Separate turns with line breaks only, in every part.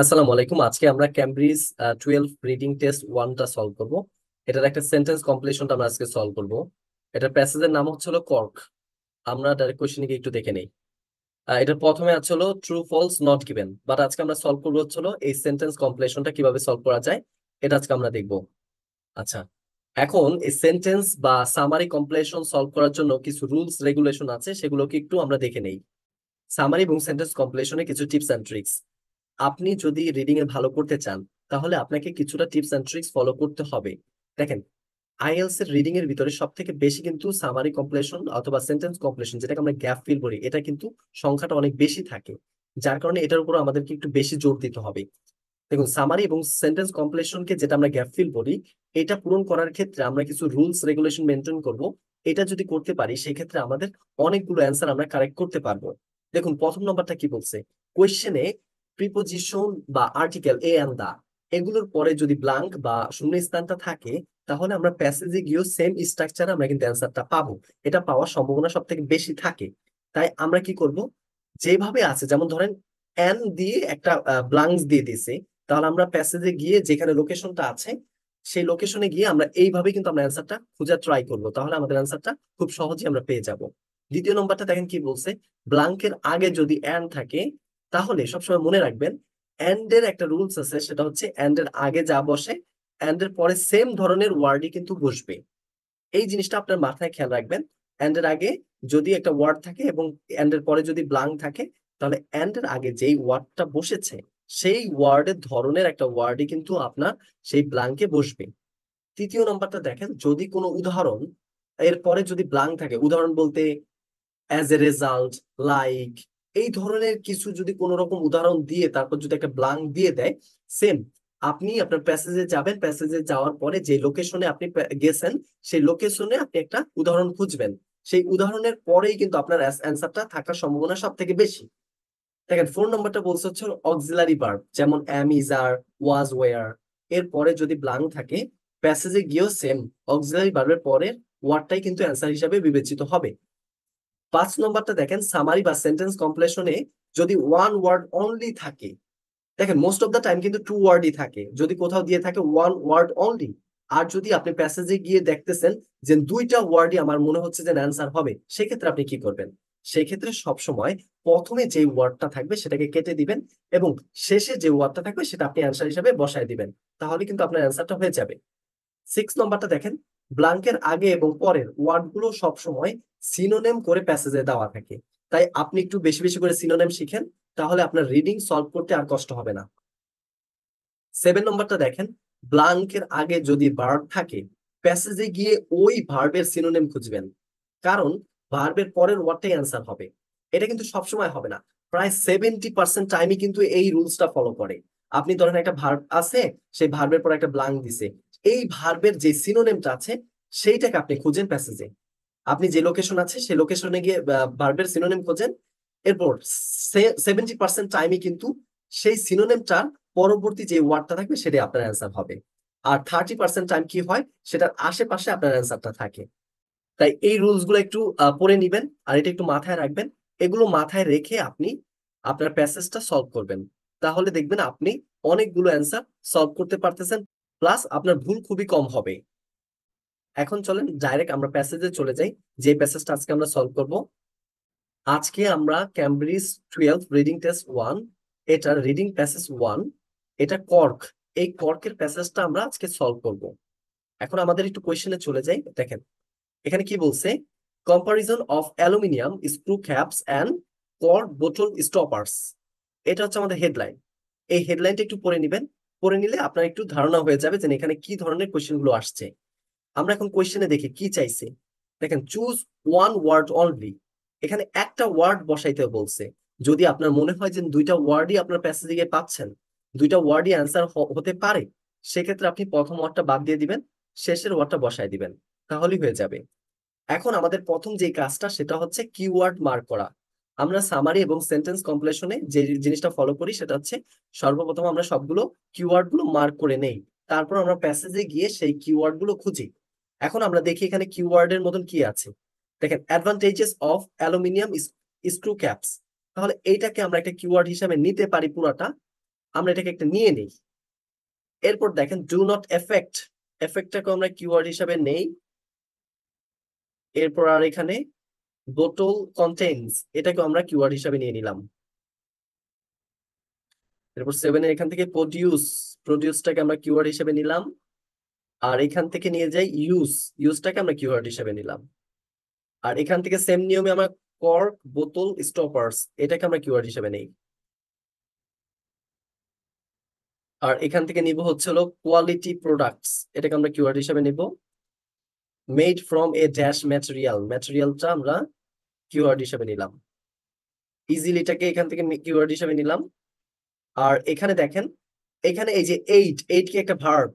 আসসালামু আলাইকুম। আজকে আমরা ক্যামব্রিজ 12 রিডিং টেস্ট 1টা সলভ করব। এটার একটা সেন্টেন্স কমপ্লিশনটা আমরা আজকে সলভ করব। এটার প্যাসেজের নাম হচ্ছে হলো কর্ক। আমরা ডাইরেক্ট কোশ্চেনে একটু দেখে নেই। এটার প্রথমে আছে হলো true false not given, but আজকে আমরা সলভ করবো হচ্ছে হলো এই সেন্টেন্স কমপ্লিশনটা কিভাবে সলভ করা যায়, এটা আজকে আমরা দেখব। আচ্ছা, এখন এই সেন্টেন্স বা সামারি কমপ্লিশন সলভ করার জন্য কিছু রুলস রেগুলেশন আছে, সেগুলোকে একটু আমরা দেখে নেই। সামারি এবং সেন্টেন্স কমপ্লিশনে কিছু টিপস এন্ড ট্রিক্স। আপনি যদি রিডিং এ ভালো করতে চান, তাহলে আপনাকে কিছুটা টিপস এন্ড ট্রিক্স ফলো করতে হবে। দেখেন, আইএলস এর রিডিং এর ভিতরে সব থেকে বেশি কিন্তু সামারি কমপ্লিশন অথবা সেন্টেন্স কমপ্লিশন, যেটাকে আমরা গ্যাপ ফিল বলি, এটা কিন্তু সংখ্যাটা অনেক বেশি থাকে। যার কারণে এটার উপর আমাদেরকে একটু বেশি জোর দিতে হবে। দেখুন, সামারি এবং সেন্টেন্স কমপ্লিশনকে যেটা আমরা গ্যাপ ফিল বলি, এটা পূরণ করার ক্ষেত্রে আমরা কিছু রুলস রেগুলেশন মেনটেন করব। এটা যদি করতে পারি, সেক্ষেত্রে আমাদের অনেকগুলো অ্যান্সার আমরা কারেক্ট করতে পারবো। দেখুন, প্রথম নম্বরটা কি বলছে, কোয়েশ্চেনে প্রিপোজিশন বা আর্টিকেল এ এন্ড দা এগুলোর পরে যদি ব্লাঙ্ক বা শূন্যস্থানটা থাকে, তাহলে আমরা প্যাসেজে গিয়েও সেম স্ট্রাকচারে আমরা কিন্তু অ্যান্সারটা পাবো। এটা পাওয়ার সম্ভাবনা সব থেকে বেশি থাকে। তাই আমরা কি করব, যেভাবে আছে, যেমন ধরেন এন দিয়ে একটা ব্লাঙ্কস দিয়ে দিছে, তাহলে আমরা প্যাসেজে গিয়ে যেখানে লোকেশনটা আছে, সেই লোকেশনে গিয়ে আমরা এইভাবে কিন্তু আমরা অ্যান্সারটা খোঁজার ট্রাই করবো, তাহলে আমাদের অ্যান্সারটা খুব সহজেই আমরা পেয়ে যাব। দ্বিতীয় নম্বরটা দেখেন কি বলছে, ব্লাঙ্কের আগে যদি অ্যান্ড থাকে, তাহলে সবসময় মনে রাখবেন অ্যান্ড এর একটা রুলস আছে, সেটা হচ্ছে অ্যান্ড এর আগে যা বসে, অ্যান্ড এর পরে সেম ধরনের ওয়ার্ডই কিন্তু বসবে। এই জিনিসটা আপনার মাথায় খেয়াল রাখবেন। অ্যান্ড এর আগে যদি একটা ওয়ার্ড থাকে এবং অ্যান্ড এর পরে যদি ব্লাঙ্ক থাকে, তাহলে অ্যান্ড এর আগে যেই ওয়ার্ডটা বসেছে, সেই ওয়ার্ডের ধরনের একটা ওয়ার্ডই কিন্তু আপনার সেই ব্লাঙ্কে বসবে। তৃতীয় নম্বরটা দেখেন, যদি কোনো উদাহরণ এর পরে যদি ব্লাঙ্ক থাকে, উদাহরণ বলতে অ্যাজ এ রেজাল্ট, লাইক, এই ধরনের কিছু যদি কোনো রকম উদাহরণ দিয়ে তারপর যদি একটা ব্লাঙ্ক দিয়ে দেয়, সেম আপনি আপনার প্যাসেজে যাবেন, প্যাসেজে যাওয়ার পরে যে লোকেশনে আপনি গেছেন, সেই লোকেশনে আপনি একটা উদাহরণ খুঁজবেন। সেই উদাহরণের পরেই কিন্তু আপনার অ্যান্সারটা থাকার সম্ভাবনা সব থেকে বেশি। দেখেন, 4 নম্বরটা বলছে হচ্ছে অক্সিলারি ভার্ব, যেমন অ্যাম, ইজ, আর, ওয়াজ, ওয়ার, এর পরে যদি ব্লাঙ্ক থাকে, প্যাসেজে গিয়েও সেম অক্সিলারি ভার্বের পরের ওয়ার্ডটাই কিন্তু অ্যান্সার হিসাবে বিবেচিত হবে। 5 নম্বরটা দেখেন, সামারি বা সেন্টেন্স কমপ্লিশনে যদি ওয়ান ওয়ার্ড অনলি থাকে, দেখেন মোস্ট অফ দ্য টাইম কিন্তু টু ওয়ার্ডই থাকে, যদি কোথাও দিয়ে থাকে ওয়ান ওয়ার্ড অনলি। আর যদি আপনি প্যাসেজে গিয়ে দেখতেছেন যে দুইটা ওয়ার্ডই আমার মনে হচ্ছে যে অ্যান্সার হবে, সেক্ষেত্রে আপনি কি করবেন, সেক্ষেত্রে সবসময় প্রথমে যে ওয়ার্ডটা থাকবে সেটাকে কেটে দিবেন, এবং শেষে যে ওয়ার্ডটা থাকবে সেটা আপনি অ্যান্সার হিসাবে বসায় দিবেন। তাহলে কিন্তু আপনার অ্যান্সারটা হয়ে যাবে। 6 নম্বরটা দেখেন, ব্লাঙ্কের আগে এবং পরের ওয়ার্ডগুলো সবসময় সিনোনেম করে প্যাসেজে দেওয়া থাকে। তাই আপনি একটু বেশি বেশি করে সিনোনেম শিখেন, তাহলে আপনার রিডিং সলভ করতে আর কষ্ট হবে না। 7 নম্বরটা দেখেন, ব্লাঙ্কের আগে যদি ভার্ব থাকে, প্যাসেজে গিয়ে ওই ভার্বের সিনোনিম খুঁজবেন, কারণ ভার্বের পরের ওয়ার্ডটাই অ্যান্সার হবে। এটা কিন্তু সবসময় হবে না, প্রায় 70% টাইমই কিন্তু এই রুলসটা ফলো করে। আপনি ধরেন একটা ভার্ব আছে, সেই ভার্বের পর একটা ব্লাঙ্ক দিছে, এই ভার্বের যে সিনোনিমটা আছে সেইটাকে আপনি খুঁজেন প্যাসেজে। আপনি যে লোকেশন আছে সেই লোকেশনে গিয়ে ভার্বের সিনোনিম খোঁজেন, এরপর 70% টাইমই কিন্তু সেই সিনোনিমটার পরবর্তী যে ওয়ার্ডটা থাকবে সেটাই আপনার অ্যান্সার হবে। আর 30% টাইম কি হয়, সেটার আশেপাশে আপনার অ্যান্সারটা থাকে। তাই এই রুলস গুলো একটু পড়ে নিবেন, আর এটা একটু মাথায় রাখবেন। এগুলো মাথায় রেখে আপনি আপনার প্যাসেজটা সলভ করবেন, তাহলে দেখবেন আপনি অনেকগুলো অ্যান্সার সলভ করতে পারতেছেন, প্লাস আপনার ভুল খুবই কম হবে। এখন চলেন ডাইরেক্ট আমরা প্যাসেজে চলে যাই, যে প্যাসেজটা আজকে আমরা সলভ করব। আজকে আমরা ক্যামব্রিজ 12 রিডিং টেস্ট 1, এটা রিডিং প্যাসেজ 1, এটা কর্ক। এই কর্কের প্যাসেজটা আমরা আজকে সলভ করব। এখন আমাদের একটু কোয়েশ্চেনে চলে যাই। দেখেন, এখানে কি বলছে, comparison of aluminium screw caps and cork বোতল স্টপার্স। এটা হচ্ছে আমাদের হেডলাইন। এই হেডলাইনটা একটু পড়ে নিবেন, পড়ে নিলে আপনার একটু ধারণা হয়ে যাবে যে এখানে কি ধরনের কোয়েশ্চেন গুলো আসছে। আমরা এখন কোয়েশ্চেনে দেখি কি চাইছে। দেখেন, চুজ ওয়ান ওয়ার্ড অনলি, এখানে একটা ওয়ার্ড বসাইতে বলছে। যদি আপনার মনে হয় যে দুইটা ওয়ার্ডই আপনার প্যাসেজে গিয়ে পাচ্ছেন, দুইটা ওয়ার্ডই অ্যান্সার হতে পারে, সেক্ষেত্রে আপনি প্রথম ওয়ার্ডটা বাদ দিয়ে দিবেন, শেষের ওয়ার্ডটা বসাই দিবেন, তাহলেই হয়ে যাবে। এখন আমাদের প্রথম যে কাজটা সেটা হচ্ছে কিওয়ার্ড মার্ক করা। আমরা সামারি এবং সেন্টেন্স কমপ্লিশনে যে জিনিসটা ফলো করি সেটা হচ্ছে, সর্বপ্রথম আমরা সবগুলো কিওয়ার্ড গুলো মার্ক করে নেই, তারপর আমরা প্যাসেজে গিয়ে সেই কিওয়ার্ড গুলো খুঁজি। এখন আমরা দেখি এখানে কিওয়ার্ডের মতন কি আছে। দেখেন, advantages of aluminium screw caps, তাহলে এইটাকে আমরা একটা কিওয়ার্ড হিসাবে নিতে পারি পুরাটা। আমরা এটাকে একটা নিয়ে নিই। এরপর দেখেন ডু নট এফেক্ট, এফেক্টটাকে আমরা কিওয়ার্ড হিসাবে নেই। এরপর আর এখানে বোতল কন্টেন্স, এটাকে আমরা কিওয়ার্ড হিসাবে নিয়ে নিলাম। এরপর 7 এর এখান থেকে প্রডিউস, প্রডিউসটাকে আমরা কিওয়ার্ড হিসেবে নিলাম। আর এখান থেকে নিয়ে যাই ইউজ, ইউজটাকে আমরা কিওয়ার্ড হিসেবে নিলাম। আর এখান থেকে সেম নিয়মে আমরা কর্ক, বোতল, স্টপার্স, এটাকে আমরা কিওয়ার্ড হিসেবে নেই। আর এখান থেকে নিব হচ্ছে হলো কোয়ালিটি প্রোডাক্টস, এটাকে আমরা কিওয়ার্ড হিসেবে নিব। Made from a dash material, ম্যাটেরিয়ালটা আমরা কিওয়ার্ড হিসেবে নিলাম। ইজিলিটাকে এখান থেকে কিওয়ার্ড হিসেবে নিলাম। আর এখানে দেখেন, এখানে এই যে এইট, এইট কি একটা ভার্ব,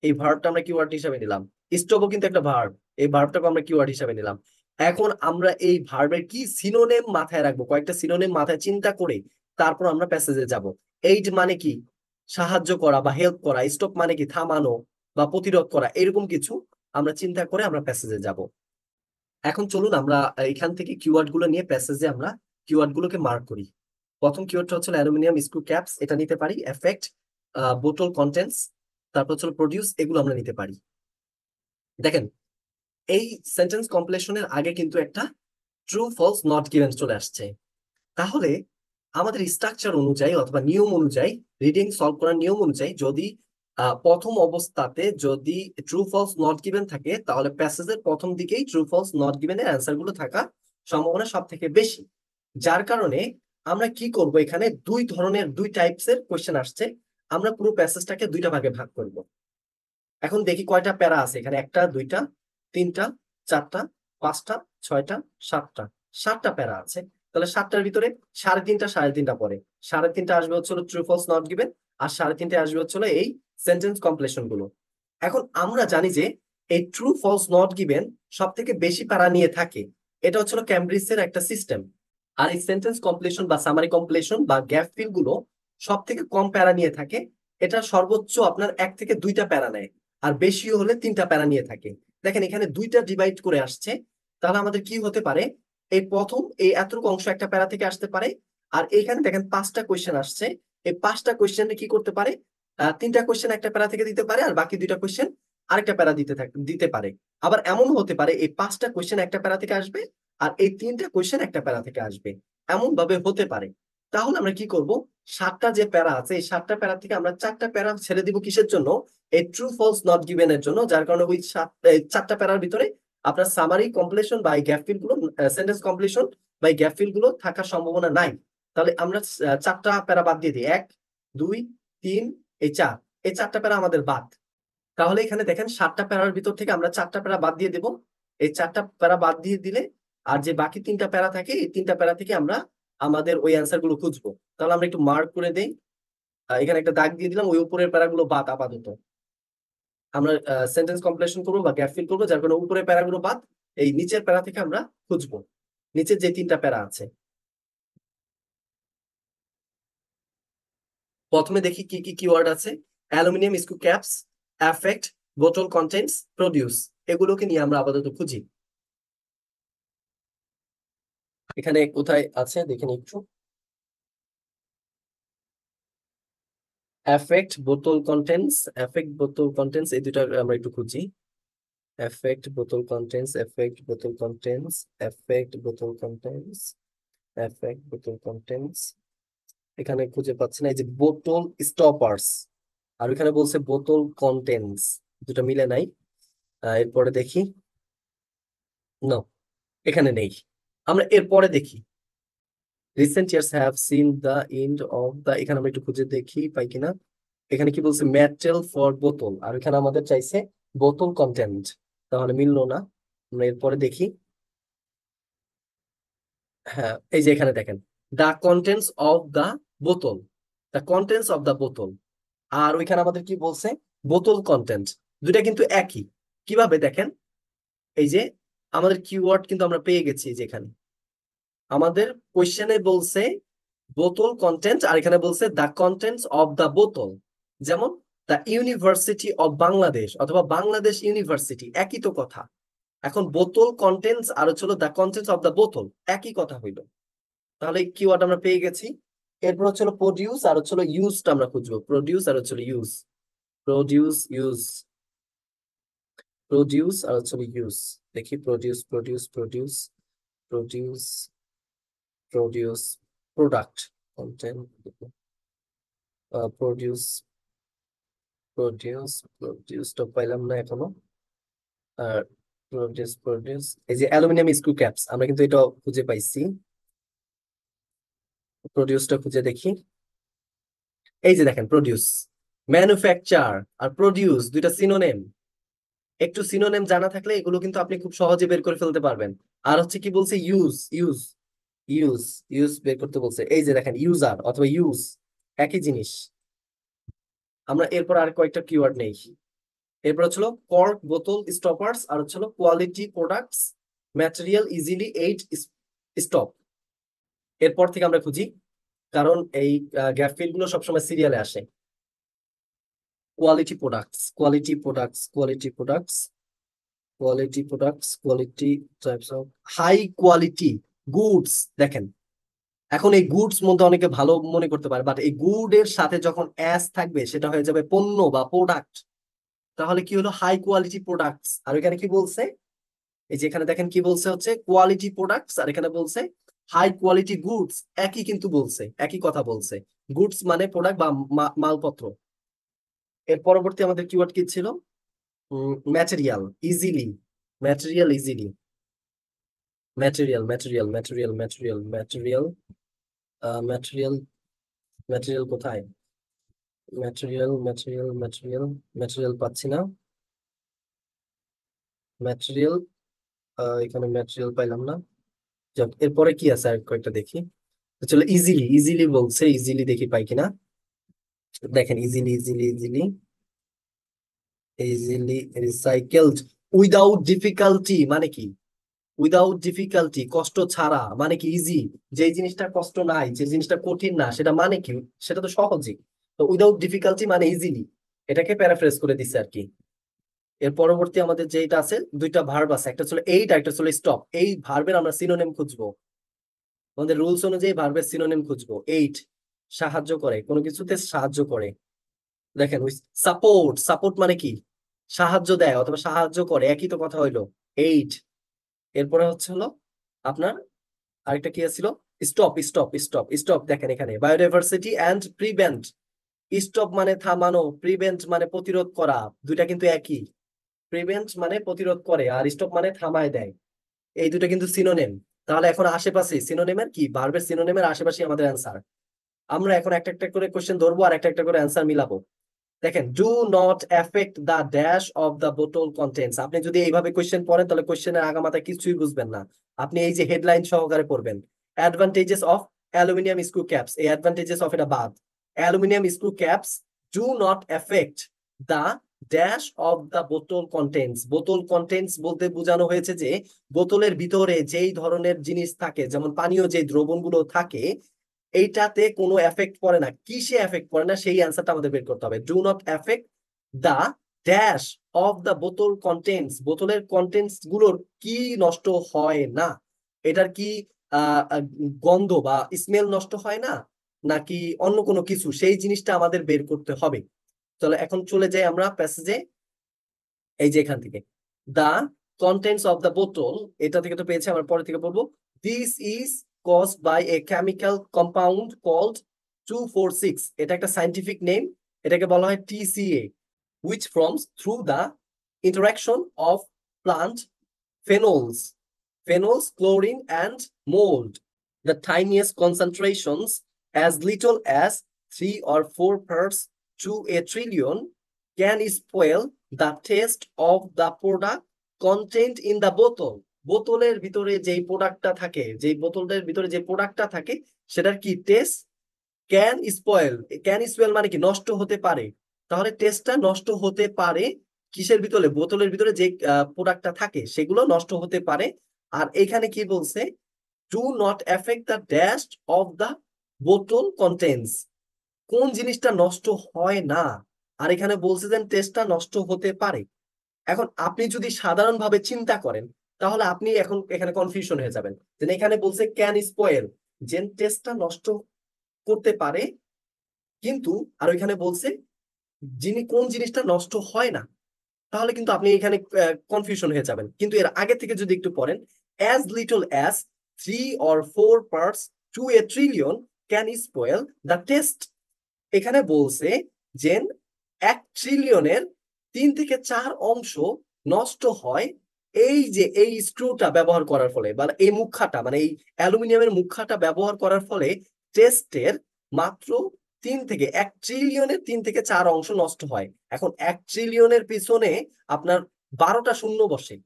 এই ভার্বটা আমরা কিওয়ার্ড হিসেবে নিলাম। স্টপও কিন্তু একটা ভার্ব, এই ভার্বটাকে আমরা কিওয়ার্ড হিসেবে নিলাম। এখন আমরা এই ভার্বের কি সিনোনিম মাথায় রাখবো, কয়েকটা সিনোনিম মাথায় চিন্তা করে তারপর আমরা প্যাসেজে যাব। এইড মানে কি সাহায্য করা বা হেল্প করা, স্টপ মানে কি থামানো বা প্রতিরোধ করা, এরকম কিছু আমরা চিন্তা করে আমরা প্যাসেজে যাব। এখন চলুন আমরা এখান থেকে কিওয়ার্ড গুলো নিয়ে প্যাসেজে আমরা কিওয়ার্ড গুলোকে মার্ক করি। প্রথম কিওয়ার্ডটা হচ্ছে অ্যালুমিনিয়াম স্ক্রু ক্যাপস, এটা নিতে পারি। এফেক্ট, বোতল কন্টেন্টস, তারপর হচ্ছে প্রডিউস, এগুলো আমরা নিতে পারি। দেখেন এই সেন্টেন্স কমপ্লিশনের আগে কিন্তু একটা ট্রু ফলস নট গিভেন চলে আসছে। তাহলে আমাদের স্ট্রাকচার অনুযায়ী অথবা নিয়ম অনুযায়ী, রিডিং সলভ করার নিয়ম অনুযায়ী, যদি প্রথম অবস্থাতে যদি ট্রু ফলস নট গিভেন থাকে, তাহলে প্যাসেজের প্রথম দিকেই ট্রু ফলস নট গিভেন এর অ্যান্সার গুলো থাকার সম্ভাবনা সব থেকে বেশি। যার কারণে আমরা কি করব, এখানে দুই ধরনের, দুই টাইপস এর কোয়েশ্চেন আসছে। আমরা পুরো প্যাসেজটাকে দুইটা ভাগে ভাগ করব। এখন দেখি কয়টা প্যারা আছে এখানে, একটা, দুইটা, তিনটা, চারটা, পাঁচটা, ছয়টা, সাতটা, সাতটা প্যারা আছে। তাহলে সাতটার ভিতরে সাড়ে তিনটা, সাড়ে তিনটা পরে সাড়ে তিনটা আসবে হচ্ছে ট্রু ফলস নট গিভেন, আর সাড়ে তিনটে আসবে হচ্ছে এই সেন্টেন্স কমপ্লিশন গুলো। এখন আমরা জানি যে এই ট্রু ফলস নট গিভেন সব থেকে বেশি প্যারা নিয়ে থাকে, এটা হচ্ছে ক্যামব্রিজের একটা সিস্টেম। আর এই সেন্টেন্স কমপ্লিশন বা সামারি কমপ্লিশন বা গ্যাপ ফিল গুলো সব থেকে কম প্যারা নিয়ে থাকে। এটা সর্বোচ্চ আপনার এক থেকে দুইটা প্যারা নেয়, আর বেশি হলে তিনটা প্যারা নিয়ে থাকে। দেখেন এখানে দুইটা ডিভাইড করে আসছে, তাহলে আমাদের কি হতে পারে, এই প্রথম এই এতটুকু অংশ একটা প্যারা থেকে আসতে পারে। আর এইখানে দেখেন পাঁচটা কোয়েশ্চেন আসছে, এই পাঁচটা কোয়েশ্চেনে কি করতে পারে, তিনটা কোয়েশ্চেন একটা প্যারা থেকে দিতে পারে, আর বাকি দুইটা কোয়েশ্চেন আরেকটা প্যারা দিতে পারে। আবার এমন হতে পারে এই পাঁচটা কোয়েশ্চেন একটা প্যারা থেকে আসবে, আর এই তিনটা কোয়েশ্চেন একটা প্যারা থেকে আসবে, এমন ভাবে হতে পারে। তাহলে আমরা কি করব, সাতটা যে প্যারা আছে এই সাতটা প্যারা থেকে আমরা চারটা প্যারা ছেড়ে দিব কিসের জন্য, এই ট্রু ফলস নট গিভেন এর জন্য। যার কারণে ওই চারটা প্যারার ভিতরে আপনার সামারি কমপ্লিশন বা গ্যাপ ফিল গুলো, সেন্টেন্স কমপ্লিশন বা গ্যাপ ফিল গুলো থাকার সম্ভাবনা নাই। তাহলে আমরা চারটা প্যারা বাদ দিয়ে দিই, এক, দুই, তিন, এই চার, এই চারটা প্যারা আমাদের বাদ। তাহলে এখানে দেখেন সাতটা প্যারার ভিতর থেকে আমরা চারটা প্যারা বাদ দিয়ে দেব। এই চারটা প্যারা বাদ দিয়ে দিলে আর যে বাকি তিনটা প্যারা থাকে, এই তিনটা প্যারা থেকে আমরা আমাদের ওই অ্যান্সার গুলো খুঁজবো। তাহলে আমরা একটু মার্ক করে দেই, এখানে একটা দাগ দিয়ে দিলাম, ওই উপরের প্যারাগুলো বাদ আপাতত। আমরা সেন্টেন্স কমপ্লিশন করবো বা গ্যাপ ফিল করবো, যার কারণে উপরের প্যারাগুলো বাদ, এই নিচের প্যারা থেকে আমরা খুঁজবো, নিচের যে তিনটা প্যারা আছে। প্রথমে দেখি কি কি কিওয়ার্ড আছে। অ্যালুমিনিয়াম স্ক্রু ক্যাপস, অ্যাফেক্ট, বোতল কন্টেন্টস, প্রডিউস, এগুলোকে নিয়ে আমরা আপাতত খুঁজি। এখানে কোথায় আছে দেখেন একটু। অ্যাফেক্ট, বোতল কন্টেন্টস, অ্যাফেক্ট, বোতল কন্টেন্টস, এই দুটো আমরা একটু খুঁজি। অ্যাফেক্ট, বোতল কন্টেন্টস, অ্যাফেক্ট, বোতল কন্টেন্টস, অ্যাফেক্ট, বোতল কন্টেন্টস, অ্যাফেক্ট, বোতল কন্টেন্টস, এখানে খুঁজে পাচ্ছি না। এই যে বোতল স্টপার্স, আর এখানে বলছে বোতল কন্টেন্টস, দুটো মিলে নাই। এরপরে দেখি, না, এখানে নেই। আমরা এরপরে দেখি recent years have seen the end of the, এখানে আমরা একটু খুঁজে দেখি পাই কিনা। এখানে কি বলছে, মেটেল ফর বোতল, আর এখানে আমাদের চাইছে বোতল কন্টেন্ট, তাহলে মিললো না। আমরা এরপরে দেখি, হ্যাঁ এই যে এখানে দেখেন দ্য কন্টেন্টস অফ দ্য বোতল, দ্য কন্টেন্টস অফ দ্য বোতল। আর ওইখানে আমাদের কি বলছে, বোতল কন্টেন্ট, দুটা কিন্তু একই। কিভাবে দেখেন, এই যে আমাদের কিওয়ার্ড কিন্তু আমরা পেয়ে গেছি, যেখানে আমাদের কোয়েশ্চেনে বলছে বোতল কন্টেন্ট, আর এখানে বলছে দ্য কন্টেন্টস অফ দ্য বোতল। যেমন দ্য ইউনিভার্সিটি অফ বাংলাদেশ অথবা বাংলাদেশ ইউনিভার্সিটি, একই তো কথা। এখন বোতল কন্টেন্টস আর হচ্ছে দ্য কন্টেন্টস অফ দ্য বোতল, একই কথা হইলো। তাহলে কিওয়ার্ড আমরা পেয়ে গেছি। এরপর হচ্ছে প্রডিউস আর হচ্ছে ইউজটা আমরা খুঁজবো, প্রডিউস আর হচ্ছে ইউজ, প্রডিউস ইউজ, প্রডিউস আর হচ্ছে ইউজ। দেখি produce produce produce produce produce product content, produce produce প্রডিউসটা পাইলাম না এখনো। আর প্রডিউস প্রডিউস এই যে অ্যালুমিনিয়াম স্ক্রু ক্যাপস, আমরা কিন্তু এটা খুঁজে পাইছি। প্রডিউসটা খুঁজে দেখি, এই যে দেখেন প্রডিউস, ম্যানুফ্যাকচার আর প্রডিউস দুইটা সিনোনিম। একটু সিনোনিম জানা থাকলে এগুলো কিন্তু আপনি খুব সহজে বের করে ফেলতে পারবেন। আর হচ্ছে কি বলছে, ইউজ ইউজ ইউজ ইউজ বের করতে বলছে, এই যে দেখেন ইউজার অথবা ইউজ একই জিনিস। আমরা এরপর আর কয়েকটা কিওয়ার্ড নেই। এরপর হচ্ছিল কর্ক বোতল স্টপার্স আর হচ্ছিল quality products material easily eight stop. এরপর থেকে আমরা খুঁজি, কারণ এই গ্যাপ ফিল গুলো সবসময় সিরিয়ালে আসে। Quality products, quality products, quality products, quality products, quality types of high quality goods. দেখেন এখন এই গুডস মধ্যে অনেকে ভালো মনে করতে পারে, বাট এই গুড এর সাথে যখন অ্যাস থাকবে সেটা হয়ে যাবে পণ্য বা প্রোডাক্ট। তাহলে কি হলো, হাই কোয়ালিটি প্রোডাক্টস। আর এখানে কি বলছে, এই যে এখানে দেখেন কি বলছে, হচ্ছে কোয়ালিটি প্রোডাক্টস আর এখানে বলছে হাই কোয়ালিটি গুডস। একই কিন্তু বলছে, একই কথা বলছে। গুডস মানে প্রোডাক্ট বা মালপত্র। এর পরবর্তী আমাদের কিওয়ার্ড কি ছিল, material easily, material easily, material material material material material material, material কোথায়, ম্যাটেরিয়াল ম্যাটেরিয়াল ম্যাটেরিয়াল, ম্যাটেরিয়াল পাচ্ছি না, ম্যাটেরিয়াল, এখানে ম্যাটেরিয়াল পাইলাম না। যাক, এরপরে কি আছে আর কয়েকটা দেখি। চলো ইজিলি, ইজিলি বলছে, ইজিলি দেখি পাই কিনা। দেখেন easily easily easily easily recycled without difficulty মানে কি, উইদাউট ডিফিকাল্টি কষ্ট ছাড়া মানে কি ইজি, যে জিনিসটা কষ্ট নাই, যে জিনিসটা কঠিন না, সেটা মানে কি, সেটা তো সহজই। তো উইদাউট ডিফিকাল্টি মানে ইজিলি, এটাকে প্যারাফ্রেজ করে দিচ্ছে আর কি। এর পরবর্তী আমাদের যেটা আছে, দুইটা ভার্ব আছে, একটা ছিল এইট আর একটা ছিল স্টপ। এই ভার্বের আমরা সিনোনিম খুঁজবো, আমাদের রুলস অনুযায়ী ভার্বের সিনোনিম খুঁজবো। এইট সাহায্য করে, কোনো কিছুতে সাহায্য করে। দেখেন ওই সাপোর্ট, সাপোর্ট মানে কি, সাহায্য দেয় অথবা সাহায্য করে, একই তো কথা হইলো এইট। এরপরে হচ্ছে হলো আপনার আরেকটা কি ছিল, স্টপ স্টপ স্টপ স্টপ। দেখেন এখানে বায়োডাইভার্সিটি অ্যান্ড প্রিভেন্ট, স্টপ মানে থামানো, প্রিভেন্ট মানে প্রতিরোধ করা, দুইটা কিন্তু একই। প্রিভেন্ট মানে প্রতিরোধ করে আর স্টপ মানে থামায় দেয়, এই দুটো কিন্তু সিনোনিম। তাহলে এখন আশেপাশে সিনোনিমের কি, ভার্বের সিনোনিমের আশেপাশে আমাদের অ্যান্সার। আমরা এখন একটা একটা করে কোশ্চেন ধরবো আর একটা একটা করে অ্যান্সার মিলাবো। দেখেন do not effect the dash of the বোতল কন্টেন্টস। আপনি যদি এইভাবে কোশ্চেন পড়েন তাহলে কোশ্চেনের আগামাথা কিছুই বুঝবেন না। আপনি এই যে হেডলাইন সহকারে পড়বেন, advantages of aluminium screw caps, এই অ্যাডভান্টেজেস অফ এটা বাদ। Aluminium screw caps do not effect the dash of the বোতল কন্টেন্টস। বোতল কন্টেন্টস বলতে বোঝানো হয়েছে যে বোতলের ভিতরে যেই ধরনের জিনিস থাকে, যেমন পানীয় যে দ্রবণগুলো থাকে, এইটাতে কোনো এফেক্ট পড়ে না। কিসে এফেক্ট পড়ে না সেই অ্যান্সারটা আমাদের বের করতে হবে। Do not affect the dash of the bottle contents, বোতলের কন্টেন্টস গুলোর কি নষ্ট হয় না, এটার কি গন্ধ বা স্মেল নষ্ট হয় না, নাকি অন্য কোনো কিছু, সেই জিনিসটা আমাদের বের করতে হবে। চলো এখন চলে যাই আমরা প্যাসেজে। এই যে এখান থেকে দা কন্টেন্টস অফ দা বোতল, এটা থেকে তো পেয়েছি, আমরা পরে থেকে বলবো। This is caused by a chemical compound called 2,4,6, এটা একটা সাইন্টিফিক নেম, এটাকে বলা হয় TCA, which forms through the interaction of plant phenols, phenols, chlorine and mold. The tiniest concentrations, as little as 3 or 4 parts to a trillion, can spoil the taste of the product contained in the bottle. বোতলের ভিতরে যেই প্রোডাক্টটা থাকে, যেই বোতলের ভিতরে যে প্রোডাক্টটা থাকে, সেটার কি test, can spoil, can spoil মানে কি নষ্ট হতে পারে। তাহলে টেস্টটা নষ্ট হতে পারে কিসের ভিতরে, বোতলের ভিতরে যে প্রোডাক্টটা থাকে সেগুলো নষ্ট হতে পারে। আর এখানে কি বলছে, do not effect the dash of the বোতল কন্টেন্টস, কোন জিনিসটা নষ্ট হয় না। আর এখানে বলছে যে টেস্টটা নষ্ট হতে পারে। এখন আপনি যদি সাধারণভাবে চিন্তা করেন তাহলে আপনি এখন এখানে কনফিউশন হয়ে যাবেন, যে এখানে বলছে ক্যান স্পয়েল, যে টেস্টটা নষ্ট করতে পারে, কিন্তু আর ওইখানে বলছে কোন জিনিসটা নষ্ট হয় না। তাহলে কিন্তু আপনি এখানে কনফিউশন হয়ে যাবেন। কিন্তু এর আগে থেকে যদি একটু পড়েন, as little as 3 or 4 parts to a trillion can spoil the test। এখানে বলছে যে 1 ট্রিলিয়নের 3 থেকে 4 অংশ নষ্ট হয় এই যে এই স্ক্রুটা ব্যবহার করার ফলে, বা এই মুখাটা, মানে এই অ্যালুমিনিয়ামের মুখাটা ব্যবহার করার ফলে টেস্টের মাত্র 1 ট্রিলিয়নের 3 থেকে 4 অংশ নষ্ট হয়। এখন 1 ট্রিলিয়নের পিছনে আপনার 12টা শূন্য বসে।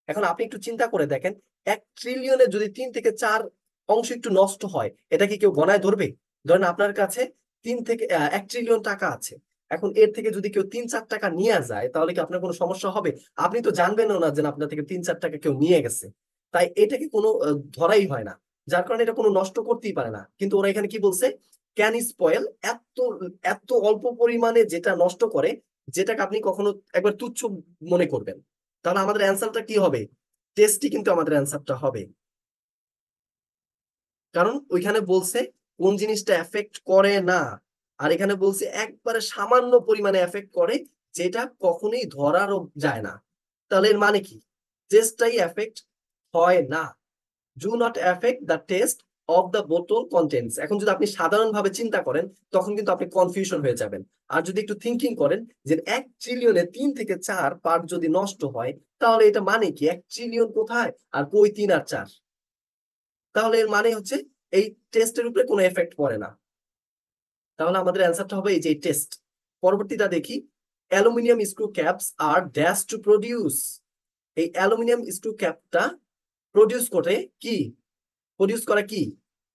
এখন আপনি একটু চিন্তা করে দেখেন, 1 ট্রিলিয়নে যদি 3 থেকে 4 অংশ একটু নষ্ট হয়, এটা কি কেউ গণায় ধরবে? ধরেন আপনার কাছে 1 ট্রিলিয়ন টাকা আছে, এখন এর থেকে যদি কেউ 3-4 টাকা নিয়ে যায়, তাহলে কি আপনার কোনো সমস্যা হবে? আপনি তো জানবেনও না যে আপনার থেকে 3-4 টাকা কেউ নিয়ে গেছে। তাই এটাকে কোনো ধরাই হয় না, যার কারণে এটা কোনো নষ্ট করতেই পারে না। কিন্তু ওরা এখানে কি বলছে, ক্যান স্পয়েল, এত এত অল্প পরিমাণে যেটা নষ্ট করে, যেটাকে আপনি কখনো একবার তুচ্ছ মনে করবেন। তাহলে আমাদের অ্যান্সারটা কি হবে? টেস্টই কিন্তু আমাদের অ্যান্সারটা হবে, কারণ ওইখানে বলছে কোন জিনিসটা এফেক্ট করে না, আর এখানে বলছে একবারে সামান্য পরিমাণে এফেক্ট করে, যেটা কখনোই ধরারও যায় না। তাহলে এর মানে কি? টেস্টটাই এফেক্ট হয় না। Do not effect the test of the বোতল কন্টেন্টস। এখন যদি আপনি সাধারণভাবে চিন্তা করেন, তখন কিন্তু আপনি কনফিউশন হয়ে যাবেন। আর যদি একটু থিঙ্কিং করেন যে 1 ট্রিলিয়নে 3 থেকে 4 পার্ট যদি নষ্ট হয়, তাহলে এটা মানে কি 1 ট্রিলিয়ন কোথায় আর কই 3 আর 4? তাহলে এর মানে হচ্ছে এই টেস্টের উপরে কোনো এফেক্ট পড়ে না। তাহলে আমাদের অ্যান্সারটা হবে এই যে টেস্ট। পরবর্তীটা দেখি, aluminium screw caps are dash to produce. এই অ্যালুমিনিয়াম স্ক্রু ক্যাপটা প্রডিউস করে কি? প্রডিউস করা কি?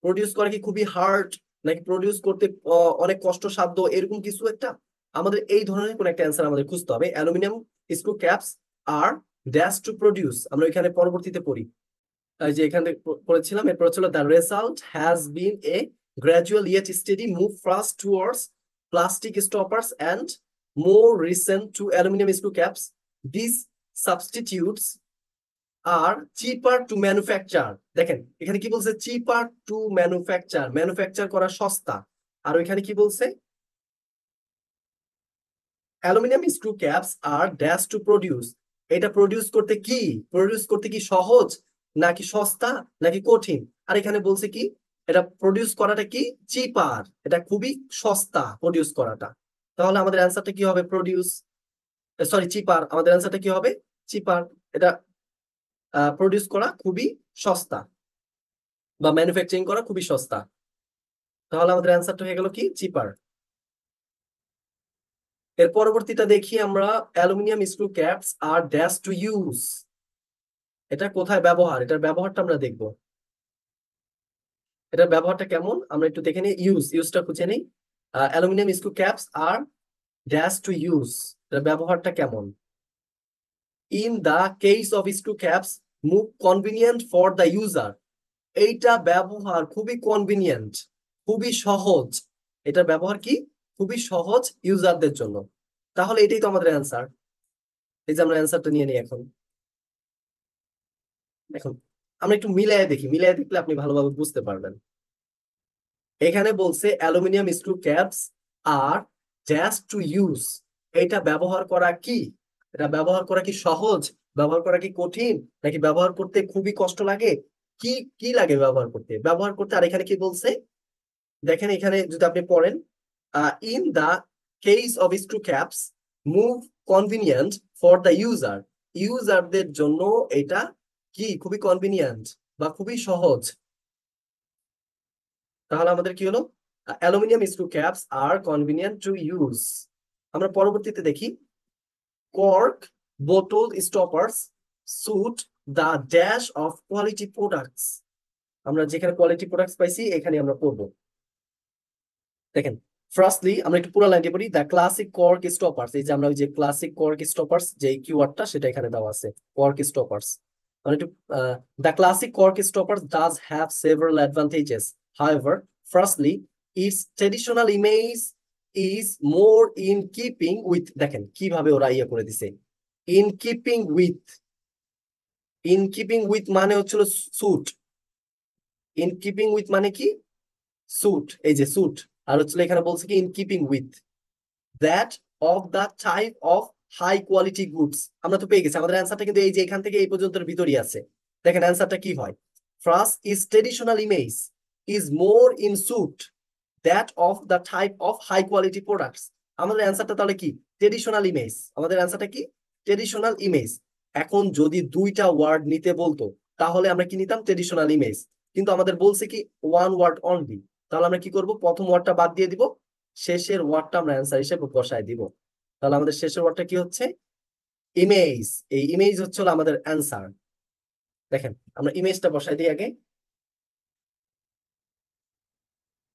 প্রডিউস করা কি খুবই হার্ড, নাকি প্রডিউস করতে অনেক কষ্টসাধ্য, এরকম কিছু একটা? আমাদের এই ধরনের কোন একটা অ্যান্সার আমাদের খুঁজতে হবে। Aluminium screw caps are dash to produce, আমরা এখানে পরবর্তীতে পড়ি। যে এখানে পড়েছিলাম, এরপর ছিল the result has been a gradual yet steady move fast towards plastic stoppers and more recent to aluminium screw caps. This substitutes are cheaper to manufacture. দেখেন এখানে কি বলছে, চিপার টু ম্যানুফ্যাকচার, ম্যানুফ্যাকচার করা সস্তা। আর ওইখানে কি বলছে, aluminium screw caps are dash to produce. এটা প্রডিউস করতে কি, প্রডিউস করতে কি সহজ, নাকি সস্তা, নাকি কঠিন? আর এখানে বলছে কি, এটা প্রডিউস করাটা কি চিপার, এটা খুবই সস্তা প্রডিউস করাটা। তাহলে আমাদের অ্যান্সারটা কি হবে? প্রডিউস, সরি চিপার। আমাদের অ্যান্সারটা কি হবে? চিপার। এটা প্রডিউস করা খুবই সস্তা, বা ম্যানুফ্যাকচারিং করা খুবই সস্তা। তাহলে আমাদের অ্যান্সারটা হয়ে গেল কি চিপার। এর পরবর্তীটা দেখি আমরা, aluminium screw caps are dash to use. এটা কোথায় ব্যবহার, এটার ব্যবহারটা আমরা দেখব। এটার ব্যবহারটা কেমন আমরা একটু দেখে নিই। ইউজটা খুঁজে নিই। Aluminium screw caps are dash to use, এটার ব্যবহারটা কেমন? In the case of screw caps move convenient for the user. এইটা ব্যবহার খুবই কনভিনিয়েন্ট, খুবই সহজ। এটার ব্যবহার কি? খুবই সহজ ইউজারদের জন্য। তাহলে এটাই তো আমাদের অ্যান্সার। এই যে আমরা অ্যান্সারটা নিয়ে নিই এখন। এখন আমরা একটু মিলাইয়া দেখি, মিলাইয়া দেখলে আপনি ভালোভাবে বুঝতে পারবেন। এখানে বলছে aluminium screw caps are just to use. এটা ব্যবহার করা কি? এটা ব্যবহার করা কি সহজ, ব্যবহার করা কি কঠিন, নাকি ব্যবহার করতে খুবই কষ্ট লাগে? কি কি লাগে ব্যবহার করতে, ব্যবহার করতে? আর এখানে কি বলছে দেখেন, এখানে যদি আপনি পড়েন, in the case of screw caps move convenient for the user. ইউজারদের জন্য এটা কি খুবই কনভিনিয়েন্ট বা খুবই সহজ। তাহলে আমাদের কি হলো, aluminium screw caps are convenient to use. আমরা পরবর্তীতে দেখি, কর্ক বোতল stoppers suit the dash of quality products. আমরা যেখানে কোয়ালিটি প্রোডাক্টস পাইছি এখানে আমরা পড়বো। দেখেন, ফার্স্টলি আমরা একটু পুরো লাইনটি পড়ি। দ্য ক্লাসিক কর্ক স্টপার্স, এই যে আমরা ওই যে ক্লাসিক কর্ক স্টপার্স যে কিওয়ার্ডটা সেটা এখানে দেওয়া আছে, কর্ক স্টপার্স। মানে একটু, the classic cork stoppers does have several advantages. However, firstly its traditional image is more in keeping with. দেখেন কিভাবে ওরা ইয়ে করে দিছে, in keeping with. In keeping with মানে হচ্ছিল সুট। ইন কিপিং উইথ মানে কি? স্যুট, এই যে স্যুট, আর হচ্ছে এখানে বলছে কি in keeping with that of the type of high quality goods. আমরা তো পেয়ে গেছি আমাদের অ্যান্সারটা, কিন্তু এই যে এখান থেকে এই পর্যন্ত ভিতরই আছে। দেখেন অ্যান্সারটা কি হয়, first is traditional image is more in suit that of the type of high quality products. আমাদের অ্যান্সারটা তাহলে কি, ট্রেডিশনাল ইমেজ। আমাদের অ্যান্সারটা কি, ট্রেডিশনাল ইমেজ। এখন যদি দুইটা ওয়ার্ড নিতে বলতো তাহলে আমরা কি নিতাম, ট্রেডিশনাল ইমেজ। কিন্তু আমাদের বলছে কি ওয়ান ওয়ার্ড অনলি, তাহলে আমরা কি করব, প্রথম ওয়ার্ডটা বাদ দিয়ে দিব, শেষের ওয়ার্ডটা আমরা অ্যান্সার হিসেবে বসায় দিব। তাহলে আমাদের শেষের ওয়ার্ডটা কি হচ্ছে, ইমেজ। এই ইমেজ হচ্ছে হলো আমাদের অ্যান্সার। দেখেন আমরা ইমেজটা বসাই দিই আগে,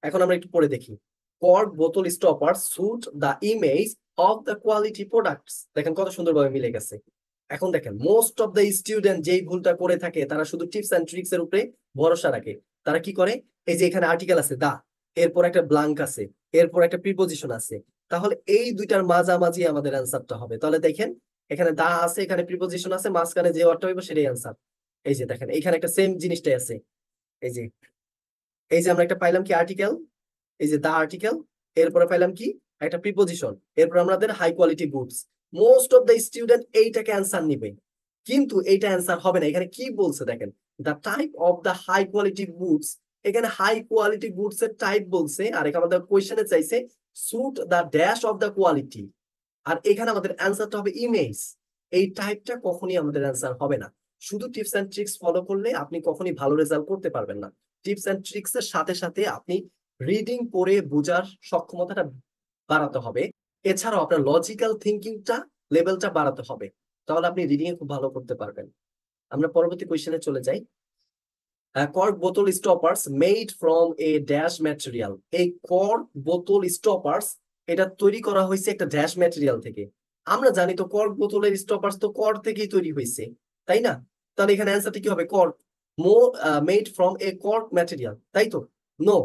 এখন আমরা একটু পরে দেখি। Cork bottle stopper suit the image of the quality products. দেখেন কত সুন্দরভাবে মিলে গেছে। এখন দেখেন মোস্ট অফ দ্য স্টুডেন্ট যেই ভুলটা করে থাকে তারা শুধু টিপস এন্ড ট্রিক্স এর উপরে ভরসা রাখে। তারা কি করে, এই যে এখানে আর্টিকেল আছে দা, এরপর একটা ব্লাঙ্ক আছে, এরপর একটা প্রিপোজিশন আছে, তাহলে এই দুইটার মাঝামাঝি আমাদের অ্যান্সারটা হবে। তাহলে দেখেন এখানে দা আছে, এখানে প্রিপোজিশন আছে, মাঝখানে যে ওয়ার্ডটা হইব সেটাই অ্যান্সার। এই যে দেখেন এখানে একটা সেম জিনিসটাই আছে, এই যে, এই যে আমরা একটা পাইলাম কি আর্টিকেল, এই যে দা আর্টিকেল, এরপরে পাইলাম কি একটা প্রিপোজিশন, এরপর আমাদের high quality goods. Most of the student এইটাকে অ্যান্সার নিবে, কিন্তু এইটা অ্যান্সার হবে না। এখানে কি বলছে দেখেন, the type of the high quality goods, এখানে হাই কোয়ালিটি গুডস এর টাইপ বলছে, আর এখানে আমাদের কোয়েশ্চেনে চাইছে suit the dash of the quality, আর এখানে আমাদের অ্যান্সারটা হবে ইমেজ। এই টাইপটা কখনই আমাদের অ্যান্সার হবে না। শুধু টিপস এন্ড ট্রিক্স ফলো করলে আপনি কখনই ভালো রেজাল্ট করতে পারবেন না। টিপস এন্ড ট্রিক্স এর সাথে সাথে আপনি রিডিং পড়ে বোঝার সক্ষমতাটা বাড়াতে হবে। এছাড়াও আপনার লজিক্যাল থিঙ্কিংটা লেভেলটা বাড়াতে হবে, তাহলে আপনি রিডিং এ খুব ভালো করতে পারবেন। আমরা পরবর্তী কোয়েশ্চেনে চলে যাই। কর্ক বোতল stoppers made from a dash material. এই কর্ক বোতল স্টপার্স এটা তৈরি করা হয়েছে একটা ড্যাশ ম্যাটেরিয়াল থেকে। আমরা জানি তো কর্ক বোতলের স্টপার্স তো কর্ক থেকেই তৈরি হয়েছে, তাই না? তাহলে এখানে অ্যান্সারটা কি হবে, cork more made from a cork material, তাই তো? নো।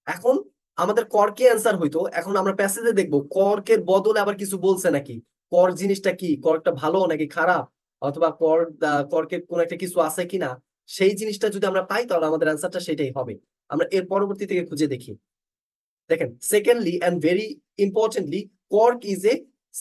এখন আমাদের কর্কে অ্যান্সার হইতো, এখন আমরা প্যাসেজে দেখবো কর্কের বদলে আবার কিছু বলছে নাকি, কর্ক জিনিসটা কি, কর্কটা ভালো নাকি খারাপ, অথবা কর্ক কর্কের কোন একটা কিছু আছে কিনা, সেই জিনিসটা যদি আমরা পাই তাহলে আমাদের অ্যান্সারটা সেটাই হবে। আমরা এর পরবর্তী থেকে খুঁজে দেখি। দেখেন secondly and very importantly, cork is a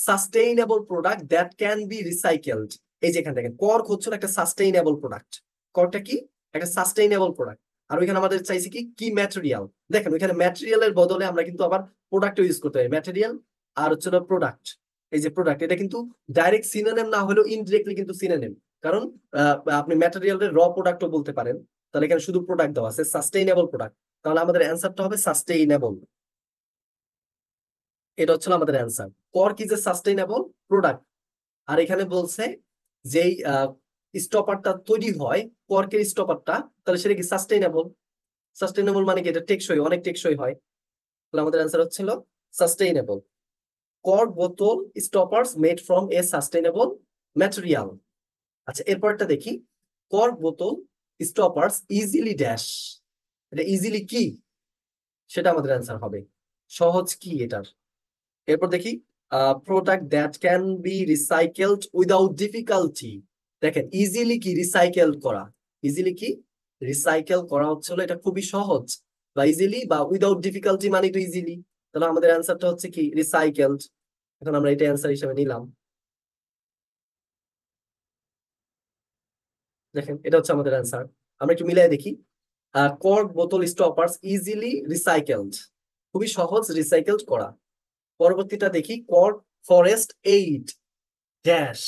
sustainable product that can be recycled. এই যে এখানে দেখেন কর্ক হচ্ছে একটা সাস্টেইনেবল প্রোডাক্ট। কর্কটা কি, একটা সাস্টেইনেবল প্রোডাক্ট। আর ওইখানে আমাদের চাইছে কি কি ম্যাটেরিয়াল। দেখেন ওইখানে ম্যাটেরিয়ালের বদলে আমরা কিন্তু আবার প্রোডাক্ট ইউজ করতে পারি, ম্যাটেরিয়াল আর হচ্ছে প্রোডাক্ট। এই যে প্রোডাক্ট, এটা কিন্তু ডাইরেক্ট সিনোনিম না হলেও ইনডিরেক্টলি কিন্তু সিনোনিম। কারণ আপনি ম্যাটেরিয়ালের র প্রোডাক্টও বলতে পারেন। তাহলে এখানে শুধু প্রোডাক্ট দেওয়া আছে, সাস্টেইনেবল প্রোডাক্ট, তাহলে আমাদের অ্যান্সারটা হবে সাস্টেইনেবল। এটা হচ্ছে আমাদের answer, cork is a sustainable product. আর এখানে বলছে যেই স্টপারটা তৈরি হয়, কর্কের স্টপারটা, তাহলে সেটা কি সাস্টেইনেবল। সাস্টেইনেবল মানে কি, এটা টেকসই, অনেক টেকসই হয়। তাহলে আমাদের অ্যান্সার হচ্ছিল সাস্টেইনেবল। কর্ক বোতল stoppers made from a sustainable material. আচ্ছা এরপরটা দেখি, কর্ক বোতল স্টপার্স ইজিলি ড্যাশ, এটা ইজিলি কি, সেটা আমাদের অ্যান্সার হবে। সহজ কি এটার। এরপর দেখি, product that can be recycled without difficulty. দেখেন ইজিলি কি, রিসাইকেল করা। ইজিলি কি, রিসাইকেল করা হচ্ছিল, এটা খুবই সহজ। বা ইজিলি বা উইদাউট ডিফিকাল্টি মানে তো ইজিলি, তাহলে আমাদের অ্যান্সারটা হচ্ছে কি রিসাইকেলড। এখন আমরা এটা অ্যান্সার হিসেবে নিলাম। দেখেন এটা হচ্ছে আমাদের অ্যান্সার। আমরা একটু মিলাই দেখি। কর্ক বোতল স্টপার্স ইজিলি রিসাইকেলড, খুবই সহজ রিসাইকেলড করা। পরবর্তীটা দেখি, কর্ক ফরেস্ট এইড ড্যাশ।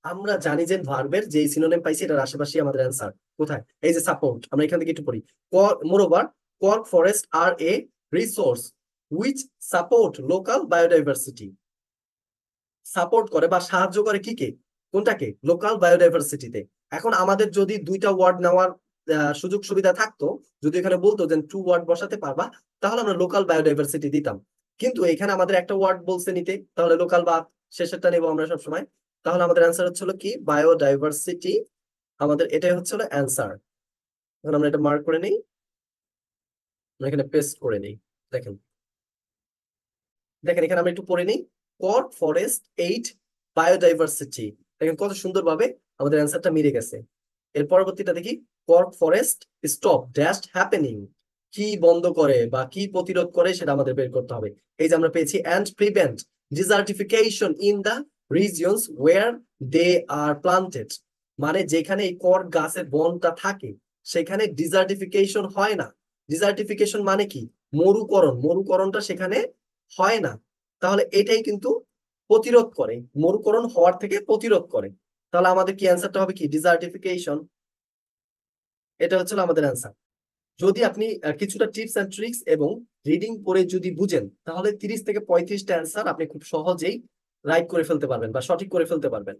আমরা জানি যে ভার্বের যে সিনোনিম পাইছি এটার আশেপাশে আমাদের অ্যান্সার কোথায়, এই যে সাপোর্ট। আমরা এখান থেকে একটু পড়ি, moreover cork forests are a resource which support local biodiversity. Support করে বা সাহায্য করে কি কে, কোনটাকে, লোকাল বায়োডাইভার্সিটিতে। এখন আমাদের যদি দুইটা ওয়ার্ড নেওয়ার সুযোগ সুবিধা থাকতো, যদি এখানে বলতো যে টু ওয়ার্ড বসাতে পারবা, তাহলে আমরা লোকাল বায়োডাইভার্সিটি দিতাম। কিন্তু এখানে আমাদের একটা ওয়ার্ড বলছে নিতে, তাহলে লোকাল বা শেষেরটা নেবো আমরা সবসময়। তাহলে আমাদের অ্যান্সার হচ্ছিল কি বায়োডাইভার্সিটি, আমাদের এটাই হচ্ছিল অ্যান্সার। এখন আমরা এটা মার্ক করে নিই, আমরা এখানে পেস্ট করে নিই। দেখেন, দেখেন এখানে আমরা একটু পড়ে নিই, কর্ক ফরেস্ট এইট বায়োডাইভার্সিটি। দেখেন কত সুন্দরভাবে আমাদের অ্যান্সারটা মিলে গেছে। এর পরবর্তীটা দেখি, cork forest stop dash happening. কি বন্ধ করে বা কি প্রতিরোধ করে সেটা আমাদের বের করতে হবে। এই যে আমরা পেয়েছি and prevent desertification in the regions where they are planted, মানে যেখানে এই কর্ক গাছের বনটা থাকে সেখানে ডিজার্টিফিকেশন হয় না। ডিজার্টিফিকেশন মানে কি? মরুকরণ, মরুকরণটা সেখানে হয় না। তাহলে এটাই কিন্তু প্রতিরোধ করে, মরুকরণ হওয়ার থেকে প্রতিরোধ করে। তাহলে আমাদের কি অ্যান্সারটা হবে কি? ডিজার্টিফিকেশন। এটা হচ্ছে আমাদের অ্যান্সার। যদি আপনি কিছুটা টিপস এন্ড ট্রিক্স এবং রিডিং পড়ে যদি বুঝেন তাহলে 30 থেকে 35টা অ্যান্সার আপনি খুব সহজেই রাইট করে ফেলতে পারবেন বা সঠিক করে ফেলতে পারবেন।